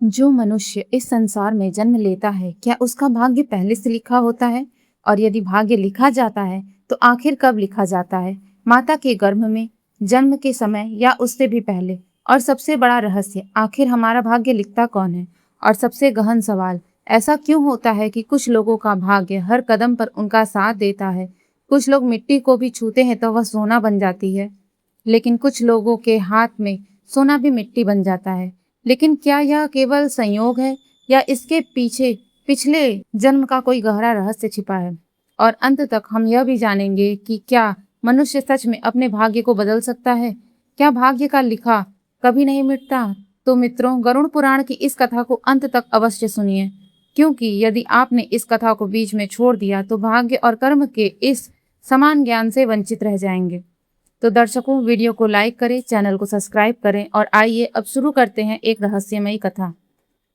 जो मनुष्य इस संसार में जन्म लेता है, क्या उसका भाग्य पहले से लिखा होता है? और यदि भाग्य लिखा जाता है, तो आखिर कब लिखा जाता है? माता के गर्भ में, जन्म के समय या उससे भी पहले? और सबसे बड़ा रहस्य, आखिर हमारा भाग्य लिखता कौन है? और सबसे गहन सवाल, ऐसा क्यों होता है कि कुछ लोगों का भाग्य हर कदम पर उनका साथ देता है? कुछ लोग मिट्टी को भी छूते हैं तो वह सोना बन जाती है, लेकिन कुछ लोगों के हाथ में सोना भी मिट्टी बन जाता है। लेकिन क्या यह केवल संयोग है या इसके पीछे पिछले जन्म का कोई गहरा रहस्य छिपा है? और अंत तक हम यह भी जानेंगे कि क्या मनुष्य सच में अपने भाग्य को बदल सकता है? क्या भाग्य का लिखा कभी नहीं मिटता? तो मित्रों, गरुड़ पुराण की इस कथा को अंत तक अवश्य सुनिए, क्योंकि यदि आपने इस कथा को बीच में छोड़ दिया तो भाग्य और कर्म के इस समान ज्ञान से वंचित रह जाएंगे। तो दर्शकों, वीडियो को लाइक करें, चैनल को सब्सक्राइब करें और आइए अब शुरू करते हैं एक रहस्यमयी कथा।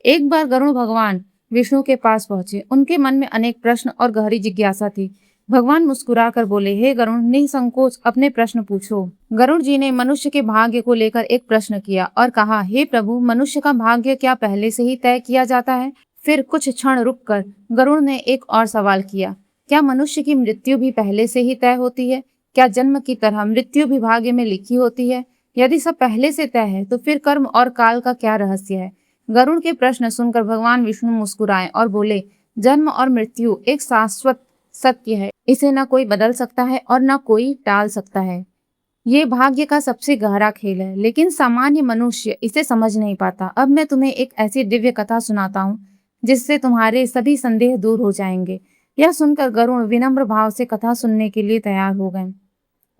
एक बार गरुड़ भगवान विष्णु के पास पहुंचे। उनके मन में अनेक प्रश्न और गहरी जिज्ञासा थी। भगवान मुस्कुराकर बोले, हे गरुड़, निसंकोच अपने प्रश्न पूछो। गरुड़ जी ने मनुष्य के भाग्य को लेकर एक प्रश्न किया और कहा, हे प्रभु, मनुष्य का भाग्य क्या पहले से ही तय किया जाता है? फिर कुछ क्षण रुककर गरुड़ ने एक और सवाल किया, क्या मनुष्य की मृत्यु भी पहले से ही तय होती है? क्या जन्म की तरह मृत्यु भी भाग्य में लिखी होती है? यदि सब पहले से तय है, तो फिर कर्म और काल का क्या रहस्य है? गरुड़ के प्रश्न सुनकर भगवान विष्णु मुस्कुराए और बोले, जन्म और मृत्यु एक शाश्वत सत्य है। इसे न कोई बदल सकता है और न कोई टाल सकता है। ये भाग्य का सबसे गहरा खेल है, लेकिन सामान्य मनुष्य इसे समझ नहीं पाता। अब मैं तुम्हें एक ऐसी दिव्य कथा सुनाता हूँ जिससे तुम्हारे सभी संदेह दूर हो जाएंगे। यह सुनकर गरुड़ विनम्र भाव से कथा सुनने के लिए तैयार हो गए।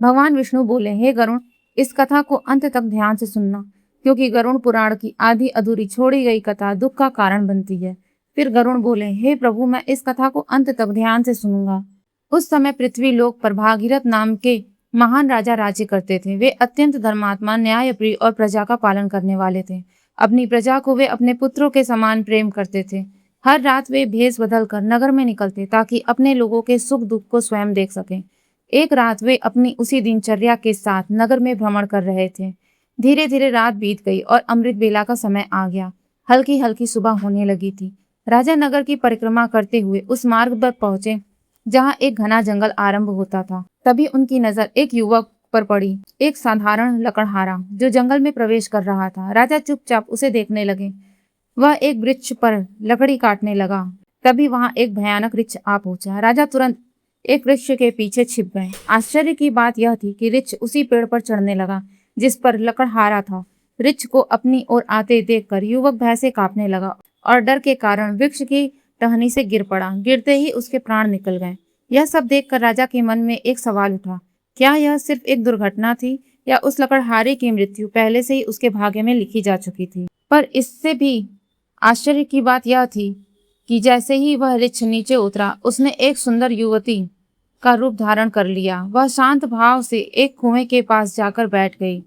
भगवान विष्णु बोले, हे गरुड़, इस कथा को अंत तक ध्यान से सुनना, क्योंकि गरुड़ पुराण की आधी अधूरी छोड़ी गई कथा दुख का कारण बनती है। फिर गरुड़ बोले, हे प्रभु, मैं इस कथा को अंत तक ध्यान से सुनूंगा। उस समय पृथ्वी लोक पर भागीरथ नाम के महान राजा राज्य करते थे। वे अत्यंत धर्मात्मा, न्यायप्रिय और प्रजा का पालन करने वाले थे। अपनी प्रजा को वे अपने पुत्रों के समान प्रेम करते थे। हर रात वे भेष बदलकर नगर में निकलते ताकि अपने लोगों के सुख दुख को स्वयं देख सकें। एक रात वे अपनी उसी दिनचर्या के साथ नगर में भ्रमण कर रहे थे। धीरे धीरे रात बीत गई और अमृत बेला का समय आ गया। हल्की हल्की सुबह होने लगी थी। राजा नगर की परिक्रमा करते हुए उस मार्ग पर पहुंचे जहां एक घना जंगल आरंभ होता था। तभी उनकी नजर एक युवक पर पड़ी, एक साधारण लकड़हारा जो जंगल में प्रवेश कर रहा था। राजा चुपचाप उसे देखने लगे। वह एक वृक्ष पर लकड़ी काटने लगा। तभी वहां एक भयानक वृक्ष आ पहुंचा। राजा तुरंत एक वृक्ष के पीछे छिप गए। आश्चर्य की बात यह थी कि वृक्ष उसी पेड़ पर चढ़ने लगा जिस पर लकड़हारा था। वृक्ष को अपनी ओर आते देखकर युवक भय से कांपने लगा और डर के कारण वृक्ष की टहनी से गिर पड़ा। गिरते ही उसके प्राण निकल गए। यह सब देखकर राजा के मन में एक सवाल उठा, क्या यह सिर्फ एक दुर्घटना थी या उस लकड़हारे की मृत्यु पहले से ही उसके भाग्य में लिखी जा चुकी थी? पर इससे भी आश्चर्य की बात यह थी कि जैसे ही वह वृक्ष नीचे उतरा, उसने एक सुंदर युवती का रूप धारण कर लिया। वह शांत भाव से एक कुएं के पास जाकर बैठ गई,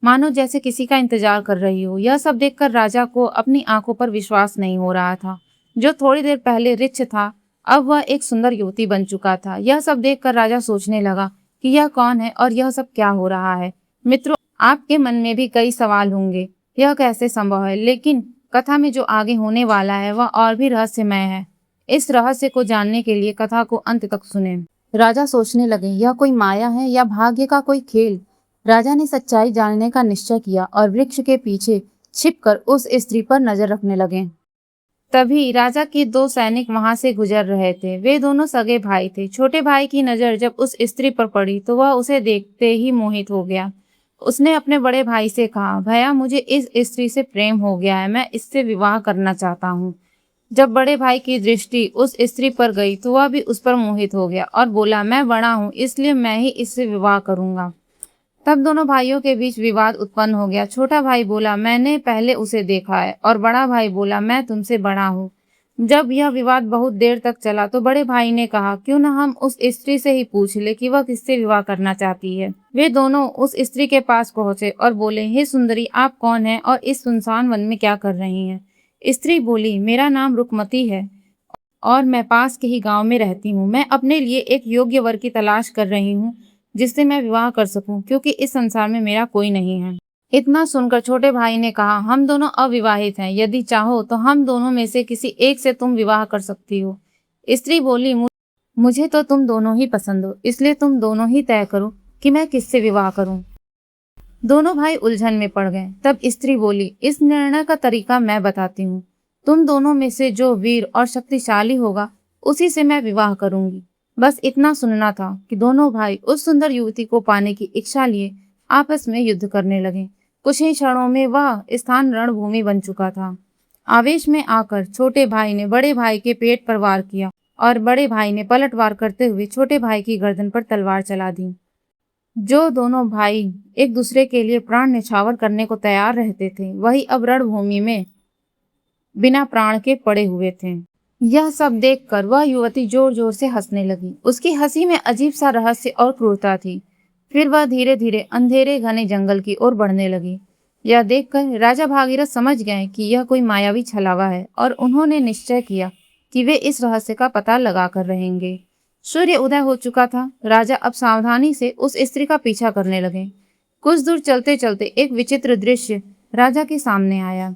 मानो जैसे किसी का इंतजार कर रही हो। यह सब देखकर राजा को अपनी आंखों पर विश्वास नहीं हो रहा था। जो थोड़ी देर पहले वृक्ष था, अब वह एक सुंदर युवती बन चुका था। यह सब देखकर राजा सोचने लगा कि यह कौन है और यह सब क्या हो रहा है। मित्रों, आपके मन में भी कई सवाल होंगे, यह कैसे संभव है? लेकिन कथा में जो आगे होने वाला है वह और भी रहस्यमय है। इस रहस्य को जानने के लिए कथा को अंत तक सुने। राजा सोचने लगे, यह कोई माया है या भाग्य का कोई खेल? राजा ने सच्चाई जानने का निश्चय किया और वृक्ष के पीछे छिपकर उस स्त्री पर नजर रखने लगे। तभी राजा के दो सैनिक वहां से गुजर रहे थे। वे दोनों सगे भाई थे। छोटे भाई की नजर जब उस स्त्री पर पड़ी तो वह उसे देखते ही मोहित हो गया। उसने अपने बड़े भाई से कहा, भैया, मुझे इस स्त्री से प्रेम हो गया है, मैं इससे विवाह करना चाहता हूँ। जब बड़े भाई की दृष्टि उस स्त्री पर गई तो वह भी उस पर मोहित हो गया और बोला, मैं बड़ा हूँ, इसलिए मैं ही इससे विवाह करूंगा। तब दोनों भाइयों के बीच विवाद उत्पन्न हो गया। छोटा भाई बोला, मैंने पहले उसे देखा है, और बड़ा भाई बोला, मैं तुमसे बड़ा हूँ। जब यह विवाद बहुत देर तक चला तो बड़े भाई ने कहा, क्यों न हम उस स्त्री से ही पूछ ले कि वह किससे विवाह करना चाहती है। वे दोनों उस स्त्री के पास पहुंचे और बोले, हे सुंदरी, आप कौन हैं और इस सुनसान वन में क्या कर रही हैं? स्त्री बोली, मेरा नाम रुकमती है और मैं पास के ही गांव में रहती हूँ। मैं अपने लिए एक योग्य वर की तलाश कर रही हूँ जिससे मैं विवाह कर सकूं, क्योंकि इस संसार में मेरा कोई नहीं है। इतना सुनकर छोटे भाई ने कहा, हम दोनों अविवाहित हैं, यदि चाहो तो हम दोनों में से किसी एक से तुम विवाह कर सकती हो। स्त्री बोली, मुझे तो तुम दोनों ही पसंद हो, इसलिए तुम दोनों ही तय करो कि मैं किससे विवाह करूं। दोनों भाई उलझन में पड़ गए। तब स्त्री बोली, इस निर्णय का तरीका मैं बताती हूँ। तुम दोनों में से जो वीर और शक्तिशाली होगा उसी से मैं विवाह करूंगी। बस इतना सुनना था कि दोनों भाई उस सुंदर युवती को पाने की इच्छा लिए आपस में युद्ध करने लगे। कुछ ही क्षणों में वह स्थान रणभूमि बन चुका था। आवेश में आकर छोटे भाई ने बड़े भाई के पेट पर वार किया और बड़े भाई ने पलटवार करते हुए छोटे भाई की गर्दन पर तलवार चला दी। जो दोनों भाई एक दूसरे के लिए प्राण न्यौछावर करने को तैयार रहते थे, वही अब रणभूमि में बिना प्राण के पड़े हुए थे। यह सब देखकर वह युवती जोर जोर से हंसने लगी। उसकी हंसी में अजीब सा रहस्य और क्रूरता थी। फिर वह धीरे धीरे अंधेरे घने जंगल की ओर बढ़ने लगी। यह देखकर राजा भागीरथ समझ गए कि यह कोई मायावी छलावा है और उन्होंने निश्चय किया कि वे इस रहस्य का पता लगा कर रहेंगे। सूर्य उदय हो चुका था। राजा अब सावधानी से उस स्त्री का पीछा करने लगे। कुछ दूर चलते चलते एक विचित्र दृश्य राजा के सामने आया।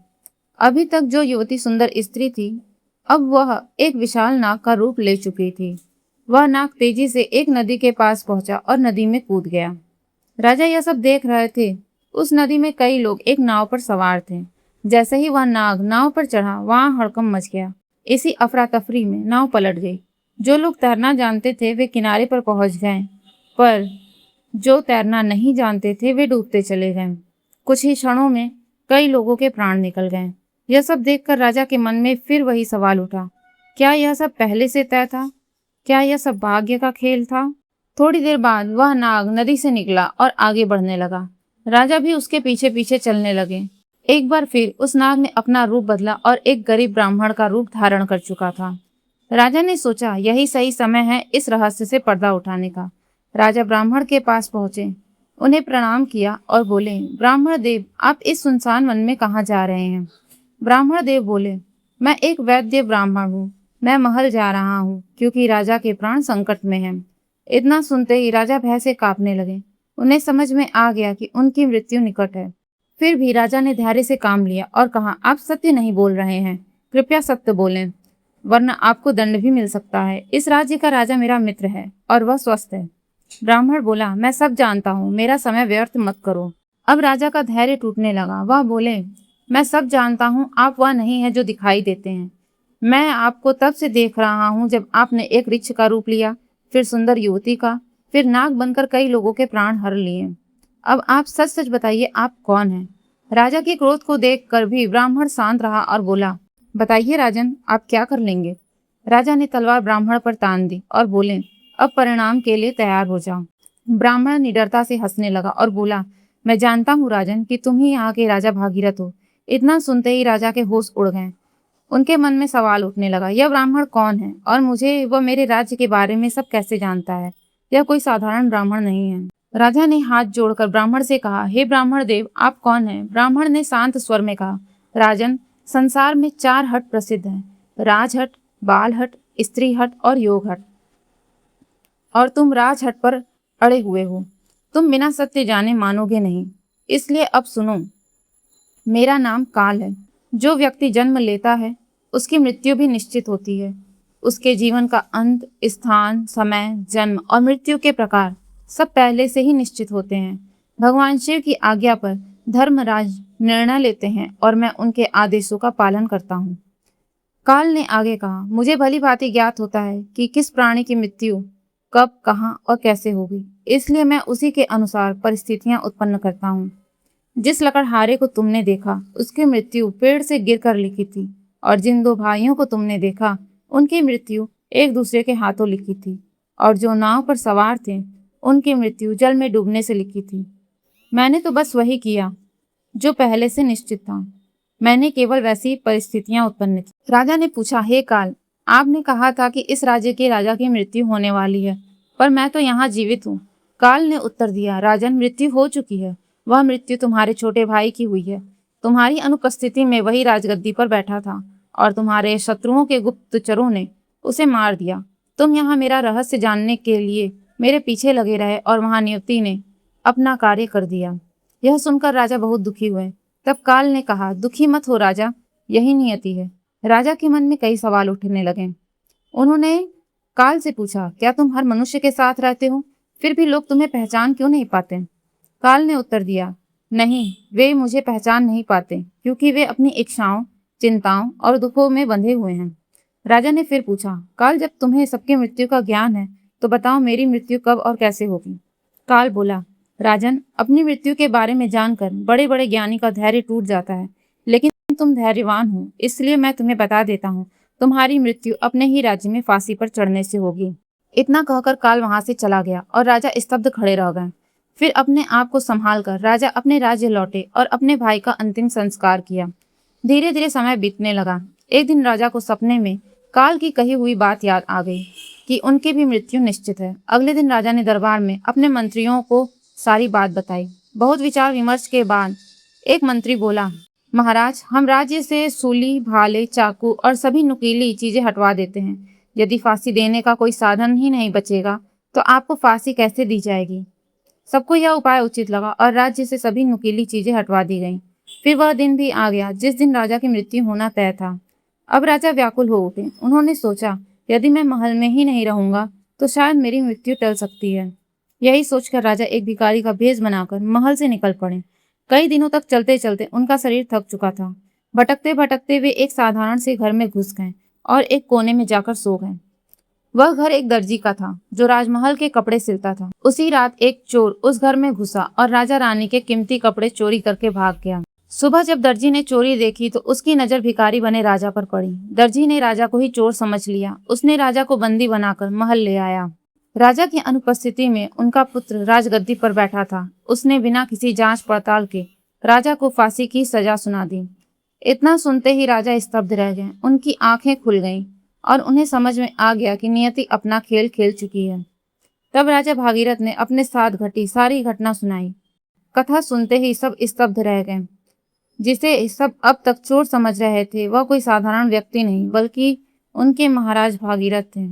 अभी तक जो युवती सुंदर स्त्री थी, अब वह एक विशाल नाग का रूप ले चुकी थी। वह नाग तेजी से एक नदी के पास पहुंचा और नदी में कूद गया। राजा यह सब देख रहे थे। उस नदी में कई लोग एक नाव पर सवार थे। जैसे ही वह नाग नाव पर चढ़ा, वहां हड़कंप मच गया। इसी अफरा तफरी में नाव पलट गई। जो लोग तैरना जानते थे वे किनारे पर पहुंच गए, पर जो तैरना नहीं जानते थे वे डूबते चले गए। कुछ ही क्षणों में कई लोगों के प्राण निकल गए। यह सब देखकर राजा के मन में फिर वही सवाल उठा, क्या यह सब पहले से तय था? क्या यह सब भाग्य का खेल था? थोड़ी देर बाद वह नाग नदी से निकला और आगे बढ़ने लगा। राजा भी उसके पीछे पीछे चलने लगे। एक बार फिर उस नाग ने अपना रूप बदला और एक गरीब ब्राह्मण का रूप धारण कर चुका था। राजा ने सोचा, यही सही समय है इस रहस्य से पर्दा उठाने का। राजा ब्राह्मण के पास पहुंचे, उन्हें प्रणाम किया और बोले, ब्राह्मण देव, आप इस सुनसान वन में कहाँ जा रहे हैं? ब्राह्मण देव बोले, मैं एक वैद्य ब्राह्मण हूँ। मैं महल जा रहा हूँ क्योंकि राजा के प्राण संकट में हैं। इतना सुनते ही राजा भय से कांपने लगे। उन्हें समझ में आ गया कि उनकी मृत्यु निकट है। फिर भी राजा ने धैर्य से काम लिया और कहा, आप सत्य नहीं बोल रहे हैं, कृपया सत्य बोलें, वरना आपको दंड भी मिल सकता है। इस राज्य का राजा मेरा मित्र है और वह स्वस्थ है। ब्राह्मण बोला, मैं सब जानता हूँ, मेरा समय व्यर्थ मत करो। अब राजा का धैर्य टूटने लगा। वह बोले, मैं सब जानता हूँ, आप वह नहीं है जो दिखाई देते हैं। मैं आपको तब से देख रहा हूँ जब आपने एक वृक्ष का रूप लिया, फिर सुंदर युवती का, फिर नाग बनकर कई लोगों के प्राण हर लिए। अब आप सच सच बताइए, आप कौन हैं? राजा के क्रोध को देखकर भी ब्राह्मण शांत रहा और बोला, बताइए राजन, आप क्या कर लेंगे? राजा ने तलवार ब्राह्मण पर तान दी और बोले, अब परिणाम के लिए तैयार हो जाओ। ब्राह्मण निडरता से हंसने लगा और बोला, मैं जानता हूँ राजन कि तुम ही यहाँ के राजा भागीरथ हो। इतना सुनते ही राजा के होश उड़ गए। उनके मन में सवाल उठने लगा, यह ब्राह्मण कौन है और मुझे व मेरे राज्य के बारे में सब कैसे जानता है? यह कोई साधारण ब्राह्मण नहीं है। राजा ने हाथ जोड़कर ब्राह्मण से कहा, हे ब्राह्मण देव, आप कौन हैं? ब्राह्मण ने शांत स्वर में कहा, राजन, संसार में 4 हट प्रसिद्ध हैं, राजहट, बाल हट, स्त्री हट और योग हट, और तुम राजहट पर अड़े हुए हो। तुम बिना सत्य जाने मानोगे नहीं, इसलिए अब सुनो। मेरा नाम काल है। जो व्यक्ति जन्म लेता है उसकी मृत्यु भी निश्चित होती है। उसके जीवन का अंत, स्थान, समय, जन्म और मृत्यु के प्रकार सब पहले से ही निश्चित होते हैं। भगवान शिव की आज्ञा पर धर्मराज निर्णय लेते हैं और मैं उनके आदेशों का पालन करता हूँ। काल ने आगे कहा, मुझे भली भांति ज्ञात होता है कि किस प्राणी की मृत्यु कब, कहाँ और कैसे होगी, इसलिए मैं उसी के अनुसार परिस्थितियां उत्पन्न करता हूँ। जिस लकड़हारे को तुमने देखा उसकी मृत्यु पेड़ से गिरकर लिखी थी, और जिन 2 भाइयों को तुमने देखा उनकी मृत्यु एक दूसरे के हाथों लिखी थी, और जो नाव पर सवार थे उनकी मृत्यु जल में डूबने से लिखी थी। मैंने तो बस वही किया जो पहले से निश्चित था। मैंने केवल वैसी परिस्थितियां उत्पन्न की। राजा ने पूछा, हे काल, आपने कहा था कि इस राज्य के राजा की मृत्यु होने वाली है, पर मैं तो यहाँ जीवित हूँ। काल ने उत्तर दिया, राजन, मृत्यु हो चुकी है। वह मृत्यु तुम्हारे छोटे भाई की हुई है। तुम्हारी अनुपस्थिति में वही राजगद्दी पर बैठा था और तुम्हारे शत्रुओं के गुप्तचरों ने उसे मार दिया। तुम यहाँ मेरा रहस्य जानने के लिए मेरे पीछे लगे रहे और वहां नियति ने अपना कार्य कर दिया। यह सुनकर राजा बहुत दुखी हुए। तब काल ने कहा, दुखी मत हो राजा, यही नियति है। राजा के मन में कई सवाल उठने लगे। उन्होंने काल से पूछा, क्या तुम हर मनुष्य के साथ रहते हो, फिर भी लोग तुम्हें पहचान क्यों नहीं पाते? काल ने उत्तर दिया, नहीं, वे मुझे पहचान नहीं पाते क्योंकि वे अपनी इच्छाओं, चिंताओं और दुखों में बंधे हुए हैं। राजा ने फिर पूछा, काल, जब तुम्हें सबकी मृत्यु का ज्ञान है तो बताओ मेरी मृत्यु कब और कैसे होगी? काल बोला, राजन, अपनी मृत्यु के बारे में जानकर बड़े बड़े ज्ञानी का धैर्य टूट जाता है, लेकिन तुम धैर्यवान हो, इसलिए मैं तुम्हें बता देता हूँ, तुम्हारी मृत्यु अपने ही राज्य में फांसी पर चढ़ने से होगी। इतना कहकर काल वहां से चला गया और राजा स्तब्ध खड़े रह गए। फिर अपने आप को संभाल कर राजा अपने राज्य लौटे और अपने भाई का अंतिम संस्कार किया। धीरे धीरे समय बीतने लगा। एक दिन राजा को सपने में काल की कही हुई बात याद आ गई कि उनकी भी मृत्यु निश्चित है। अगले दिन राजा ने दरबार में अपने मंत्रियों को सारी बात बताई। बहुत विचार विमर्श के बाद एक मंत्री बोला, महाराज, हम राज्य से सूली, भाले, चाकू और सभी नुकीली चीजें हटवा देते हैं। यदि फांसी देने का कोई साधन ही नहीं बचेगा तो आपको फांसी कैसे दी जाएगी? सबको यह उपाय उचित लगा और राज्य से सभी नुकीली चीजें हटवा दी गईं। फिर वह दिन भी आ गया जिस दिन राजा की मृत्यु होना तय था। अब राजा व्याकुल हो उठे। उन्होंने सोचा, यदि मैं महल में ही नहीं रहूंगा तो शायद मेरी मृत्यु टल सकती है। यही सोचकर राजा एक भिखारी का भेष बनाकर महल से निकल पड़े। कई दिनों तक चलते चलते उनका शरीर थक चुका था। भटकते भटकते वे एक साधारण से घर में घुस गए और एक कोने में जाकर सो गए। वह घर एक दर्जी का था जो राजमहल के कपड़े सिलता था। उसी रात एक चोर उस घर में घुसा और राजा रानी के कीमती कपड़े चोरी करके भाग गया। सुबह जब दर्जी ने चोरी देखी तो उसकी नजर भिखारी बने राजा पर पड़ी। दर्जी ने राजा को ही चोर समझ लिया। उसने राजा को बंदी बनाकर महल ले आया। राजा की अनुपस्थिति में उनका पुत्र राजगद्दी पर बैठा था। उसने बिना किसी जांच पड़ताल के राजा को फांसी की सजा सुना दी। इतना सुनते ही राजा स्तब्ध रह गए। उनकी आंखें खुल गईं और उन्हें समझ में आ गया कि नियति अपना खेल खेल चुकी है। तब राजा भागीरथ ने अपने साथ घटी सारी घटना सुनाई। कथा सुनते ही सब स्तब्ध रह गए। जिसे सब अब तक चोर समझ रहे थे वह कोई साधारण व्यक्ति नहीं बल्कि उनके महाराज भागीरथ थे।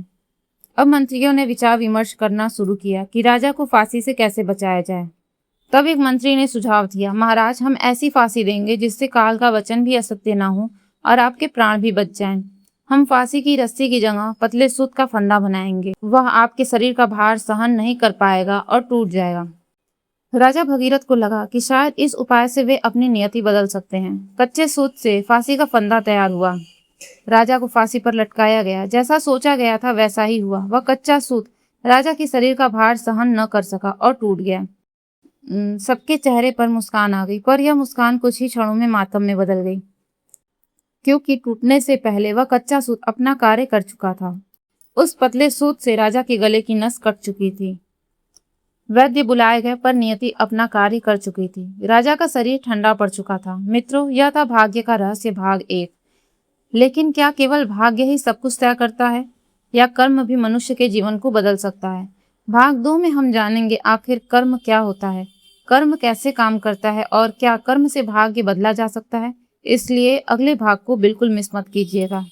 अब मंत्रियों ने विचार विमर्श करना शुरू किया कि राजा को फांसी से कैसे बचाया जाए। तब एक मंत्री ने सुझाव दिया, महाराज, हम ऐसी फांसी देंगे जिससे काल का वचन भी असत्य ना हो और आपके प्राण भी बच जाएं। हम फांसी की रस्सी की जगह पतले सूत का फंदा बनाएंगे। वह आपके शरीर का भार सहन नहीं कर पाएगा और टूट जाएगा। राजा भगीरथ को लगा कि शायद इस उपाय से वे अपनी नियति बदल सकते हैं। कच्चे सूत से फांसी का फंदा तैयार हुआ। राजा को फांसी पर लटकाया गया। जैसा सोचा गया था वैसा ही हुआ। वह कच्चा सूत राजा के शरीर का भार सहन न कर सका और टूट गया। सबके चेहरे पर मुस्कान आ गई, पर यह मुस्कान कुछ ही क्षणों में मातम में बदल गई, क्योंकि टूटने से पहले वह कच्चा सूत अपना कार्य कर चुका था। उस पतले सूत से राजा के गले की नस कट चुकी थी। वैद्य बुलाए गए पर नियति अपना कार्य कर चुकी थी। राजा का शरीर ठंडा पड़ चुका था। मित्रों, यह था भाग्य का रहस्य भाग 1। लेकिन क्या केवल भाग्य ही सब कुछ तय करता है या कर्म भी मनुष्य के जीवन को बदल सकता है? भाग 2 में हम जानेंगे आखिर कर्म क्या होता है, कर्म कैसे काम करता है और क्या कर्म से भाग्य बदला जा सकता है। इसलिए अगले भाग को बिल्कुल मिस मत कीजिएगा।